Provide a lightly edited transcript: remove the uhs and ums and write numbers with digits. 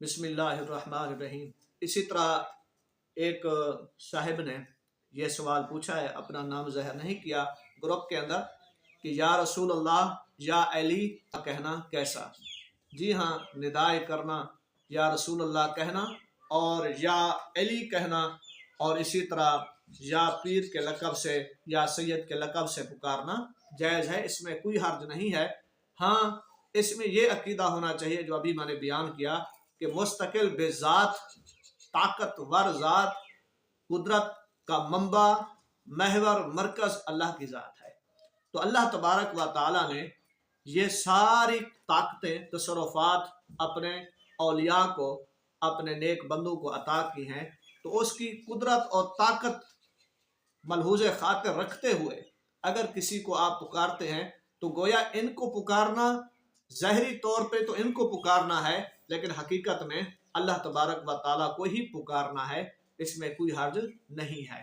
بسم اللہ الرحمن الرحیم۔ اسی طرح ایک صاحب نے یہ سوال پوچھا ہے، اپنا نام ظاہر نہیں کیا گروپ کے اندر، کہ یا رسول اللہ یا علی کہنا کیسا؟ جی ہاں، ندائے کرنا یا رسول اللہ کہنا اور یا علی کہنا، اور اسی طرح یا پیر کے لقب سے یا سید کے لقب سے پکارنا جائز ہے، اس میں کوئی حرج نہیں ہے۔ ہاں، اس میں یہ عقیدہ ہونا چاہیے جو ابھی میں نے بیان کیا کہ مستقل بذات، طاقتور ذات، قدرت کا منبع، محور، مرکز اللہ کی ذات ہے۔ تو اللہ تبارک و تعالیٰ نے یہ ساری طاقتیں، تصرفات اپنے اولیاء کو، اپنے نیک بندوں کو عطا کی ہیں، تو اس کی قدرت اور طاقت ملحوظ خاطر رکھتے ہوئے اگر کسی کو آپ پکارتے ہیں تو گویا ان کو پکارنا ظاہری طور پہ تو ان کو پکارنا ہے، لیکن حقیقت میں اللہ تبارک و تعالیٰ کو ہی پکارنا ہے، اس میں کوئی حرج نہیں ہے۔